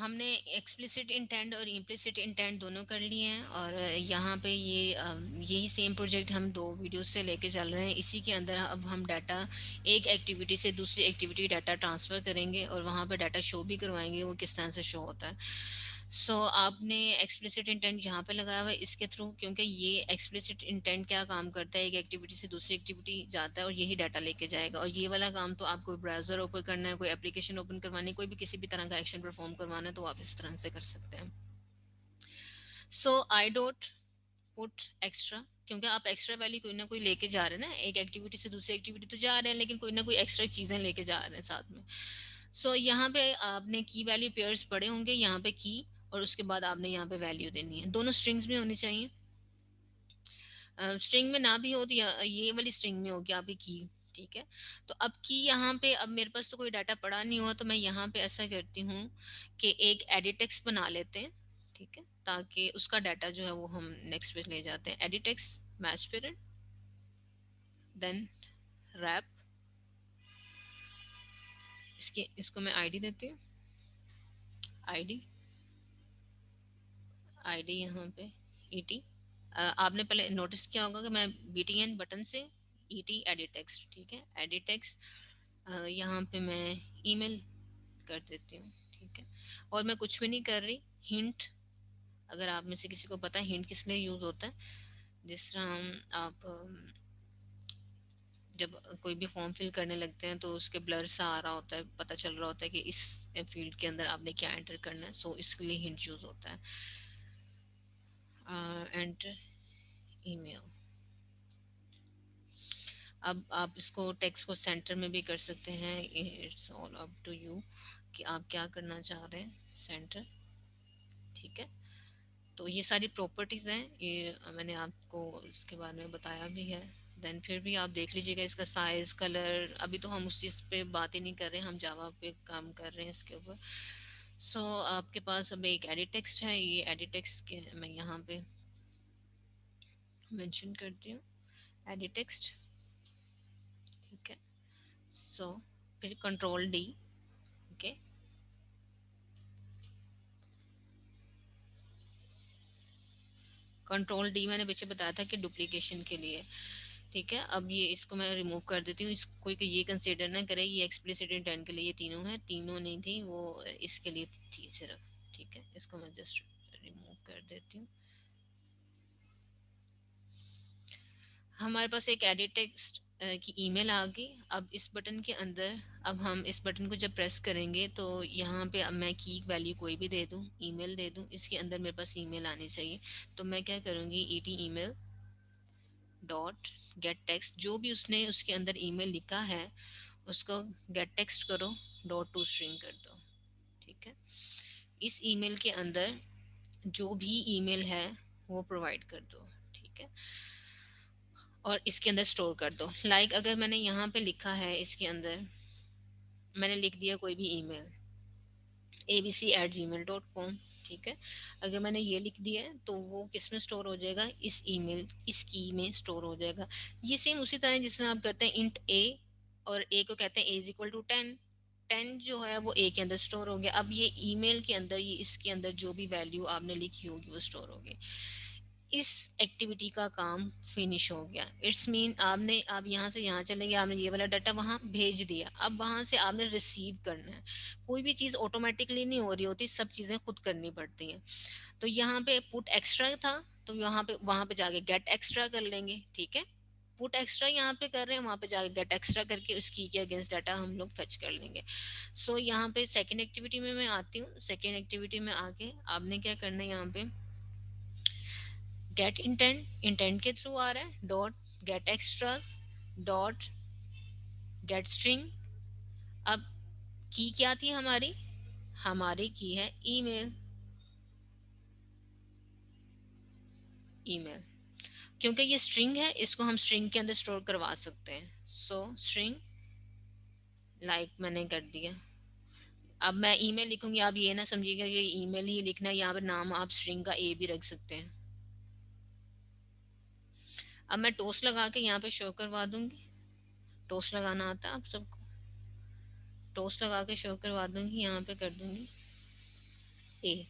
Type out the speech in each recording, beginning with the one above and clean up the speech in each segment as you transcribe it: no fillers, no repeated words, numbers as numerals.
हमने explicit intent और implicit intent दोनों कर लिए हैं, और यहाँ पे यही सेम प्रोजेक्ट हम 2 वीडियो से लेके चल रहे हैं। इसी के अंदर अब हम डाटा एक एक्टिविटी से दूसरी एक्टिविटी डाटा ट्रांसफ़र करेंगे और वहाँ पे डाटा शो भी करवाएंगे वो किस तरह से शो होता है। आपने एक्सप्लिसिट इंटेंट यहाँ पे लगाया हुआ है इसके थ्रू, क्योंकि ये एक्सप्लिसिट इंटेंट क्या काम करता है, एक एक्टिविटी से दूसरी एक्टिविटी जाता है और यही डाटा लेके जाएगा। और ये वाला काम तो आपको ब्राउज़र ओपन करना है, कोई एप्लीकेशन ओपन करवानी है, कोई भी किसी भी तरह का एक्शन परफॉर्म करवाना है, तो आप इस तरह से कर सकते हैं। आई डोंट पुट एक्स्ट्रा, क्योंकि आप एक्स्ट्रा वैल्यू कोई ना कोई लेके जा रहे हैं ना, एक एक्टिविटी से दूसरी एक्टिविटी तो जा रहे हैं, लेकिन कोई ना कोई एक्स्ट्रा चीज़ें लेके जा रहे हैं साथ में। यहाँ पे आपने की वैल्यू पेयर्स पढ़े होंगे, यहाँ पे की, और उसके बाद आपने यहाँ पे वैल्यू देनी है। दोनों स्ट्रिंग्स में होनी चाहिए। स्ट्रिंग में ना भी हो तो ये वाली स्ट्रिंग में होगी आपकी की। ठीक है, तो अब की यहाँ पे, अब मेरे पास तो कोई डाटा पड़ा नहीं हुआ, तो मैं यहाँ पे ऐसा करती हूँ कि एक एडिटेक्स बना लेते हैं। ठीक है, ताकि उसका डाटा जो है वो हम नेक्स्ट पे ले जाते हैं। एडिटेक्स मैच पेरेंट, देन रैप, इसको मैं आईडी देती हूँ। आईडी आईडी यहाँ पे ईटी। आपने पहले नोटिस किया होगा कि मैं बीटीएन बटन से ईटी एडिट टेक्स्ट, ठीक है, एडिट टेक्स्ट, यहाँ पे मैं ईमेल कर देती हूँ। ठीक है, और मैं कुछ भी नहीं कर रही। हिंट, अगर आप में से किसी को पता है हिंट किस लिए यूज होता है, जिस तरह आप जब कोई भी फॉर्म फिल करने लगते हैं तो उसके ब्लर सा आ रहा होता है, पता चल रहा होता है कि इस फील्ड के अंदर आपने क्या एंटर करना है। इसके लिए हिंट यूज होता है। Enter email. अब आप इसको टेक्स्ट को सेंटर में भी कर सकते हैं। It's all up to you कि आप क्या करना चाह रहे हैं। सेंटर, ठीक है। तो ये सारी प्रॉपर्टीज़ हैं, ये मैंने आपको इसके बारे में बताया भी है। देन फिर भी आप देख लीजिएगा इसका साइज़, कलर। अभी तो हम उस चीज़ पे बात ही नहीं कर रहे हैं, हम जावा पे काम कर रहे हैं इसके ऊपर। आपके पास अब एक एडिट टेक्स्ट है, ये एडिट टेक्स्ट के मैं यहाँ पे मेंशन करती हूँ, एडिट टेक्स्ट। ठीक है, फिर control D. Okay, control D मैंने पीछे बताया था कि डुप्लीकेशन के लिए। ठीक है, अब ये इसको मैं रिमूव कर देती हूँ। इसको ये कंसिडर ना करे ये एक्सप्लिसिट इंटेंट के लिए ये तीनों है, तीनों नहीं थी वो, इसके लिए थी सिर्फ। ठीक है, इसको मैं जस्ट रिमूव कर देती हूँ। हमारे पास एक एडिट टेक्स्ट की ईमेल आ गई। अब इस बटन के अंदर, अब हम इस बटन को जब प्रेस करेंगे तो यहाँ पे अब मैं की वैल्यू कोई भी दे दूँ, ईमेल दे दूँ, इसके अंदर मेरे पास ईमेल आनी चाहिए। तो मैं क्या करूँगी, ET email dot gate text, जो भी उसने उसके अंदर ईमेल लिखा है उसको गेट टेक्स्ट करो, डॉट टू स्ट्रिंग कर दो। ठीक है, इस ईमेल के अंदर जो भी ईमेल है वो प्रोवाइड कर दो। ठीक है, और इसके अंदर स्टोर कर दो। अगर मैंने यहाँ पे लिखा है, इसके अंदर मैंने लिख दिया कोई भी ईमेल, abc@gmail.com। ठीक है, अगर मैंने ये लिख दिया है तो वो किस में स्टोर हो जाएगा, इस ईमेल, इस की में स्टोर हो जाएगा। ये सेम उसी तरह जिसमें आप करते हैं इंट ए, और ए को कहते हैं ए इज इक्वल टू 10। 10 जो है वो ए के अंदर स्टोर हो गया। अब ये ईमेल के अंदर, ये इसके अंदर जो भी वैल्यू आपने लिखी होगी वो स्टोर होगी। इस एक्टिविटी का काम फिनिश हो गया। इट्स मीन आपने, आप यहाँ से यहाँ चले गए, आपने ये वाला डाटा वहाँ भेज दिया। अब वहाँ से आपने रिसीव करना है। कोई भी चीज़ ऑटोमेटिकली नहीं हो रही होती, सब चीज़ें खुद करनी पड़ती हैं। तो यहाँ पे पुट एक्स्ट्रा था, तो यहाँ पे वहाँ पे जाके गेट एक्स्ट्रा कर लेंगे। ठीक है, पुट एक्स्ट्रा यहाँ पे कर रहे हैं, वहाँ पे जाके गेट एक्स्ट्रा करके उस की के अगेंस्ट डाटा हम लोग फेच कर लेंगे। यहाँ पे सेकेंड एक्टिविटी में मैं आती हूँ। सेकेंड एक्टिविटी में आके आपने क्या करना है, यहाँ पे गेट इंटेंट, इंटेंट के थ्रू आ रहा है, dot get extra, dot gate string. अब की क्या थी हमारी, हमारी की है ईमेल। ईमेल, क्योंकि ये स्ट्रिंग है, इसको हम स्ट्रिंग के अंदर स्टोर करवा सकते हैं। स्ट्रिंग मैंने कर दिया। अब मैं ईमेल लिखूंगी, आप ये ना समझिएगा कि ईमेल ही लिखना है, यहाँ पर नाम आप स्ट्रिंग का ए भी रख सकते हैं। अब मैं टोस्ट लगा के यहाँ पे शो करवा दूंगी। टोस्ट लगाना आता है आप सबको, टोस्ट लगा के शो करवा दूंगी, यहाँ पे कर दूंगी ए,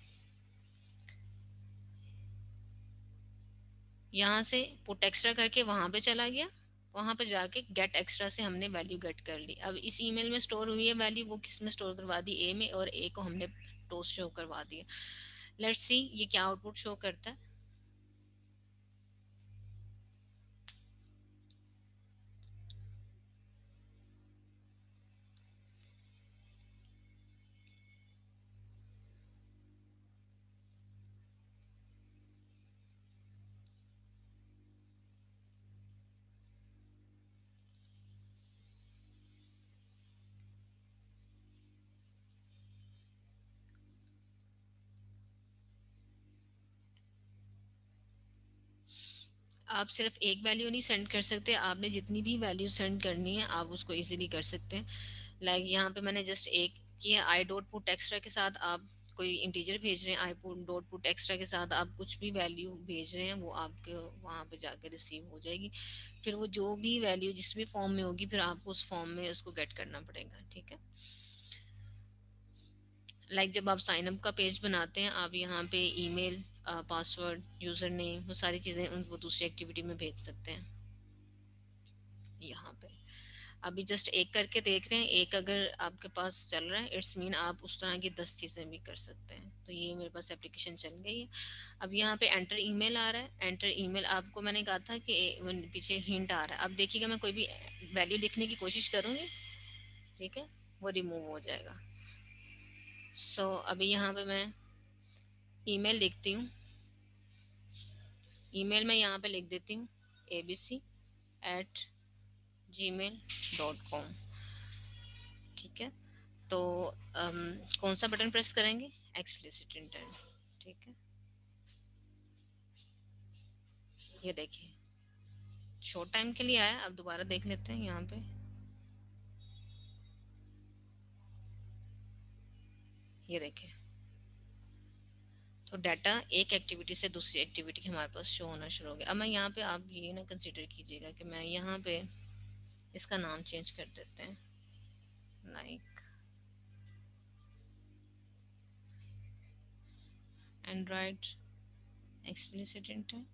यहाँ से पुट एक्स्ट्रा करके वहां पे चला गया, वहां पे जाके गेट एक्स्ट्रा से हमने वैल्यू गेट कर ली। अब इस ईमेल में स्टोर हुई है वैल्यू, वो किस में स्टोर करवा दी, ए में, और ए को हमने टोस्ट शो करवा दिया। लेट्स सी ये क्या आउटपुट शो करता है। आप सिर्फ एक वैल्यू नहीं सेंड कर सकते, आपने जितनी भी वैल्यू सेंड करनी है आप उसको इजीली कर सकते हैं। लाइक यहाँ पे मैंने जस्ट एक किया, आई डॉट पुट एक्स्ट्रा के साथ आप कोई इंटीजर भेज रहे हैं, I put dot put extra के साथ आप कुछ भी वैल्यू भेज रहे हैं वो आपके वहाँ पे जाके रिसीव हो जाएगी। फिर वो जो भी वैल्यू जिस भी फॉर्म में होगी फिर आपको उस फॉर्म में उसको गेट करना पड़ेगा, ठीक है। जब आप साइन अप का पेज बनाते हैं आप यहाँ पे ईमेल, पासवर्ड, यूजर नेम, वो सारी चीज़ें उनको दूसरी एक्टिविटी में भेज सकते हैं यहाँ पे। अभी जस्ट एक करके देख रहे हैं, एक अगर आपके पास चल रहा है इट्स मीन आप उस तरह की 10 चीज़ें भी कर सकते हैं। तो ये मेरे पास एप्लीकेशन चल गई है। अब यहाँ पे एंटर ईमेल आ रहा है, एंटर ईमेल आपको मैंने कहा था कि पीछे हिंट आ रहा है। अब देखिएगा मैं कोई भी वैल्यू लिखने की कोशिश करूँगी, ठीक है, वो रिमूव हो जाएगा। अभी यहाँ पे मैं ईमेल लिखती हूँ, ईमेल में यहाँ पे लिख देती हूँ abc@gmail.com, ठीक है। तो कौन सा बटन प्रेस करेंगे, एक्सप्लिसिट इंटेंट, ठीक है। ये देखिए शॉर्ट टाइम के लिए आया, अब दोबारा देख लेते हैं यहाँ पे। ये देखिए तो डाटा एक एक्टिविटी से दूसरी एक्टिविटी हमारे पास शो होना शुरू हो गया। अब मैं यहाँ पे, आप ये ना कंसिडर कीजिएगा कि मैं यहाँ पे इसका नाम चेंज कर देते हैं, लाइक एंड्रॉयड एक्सप्लिसिट इंटेंट,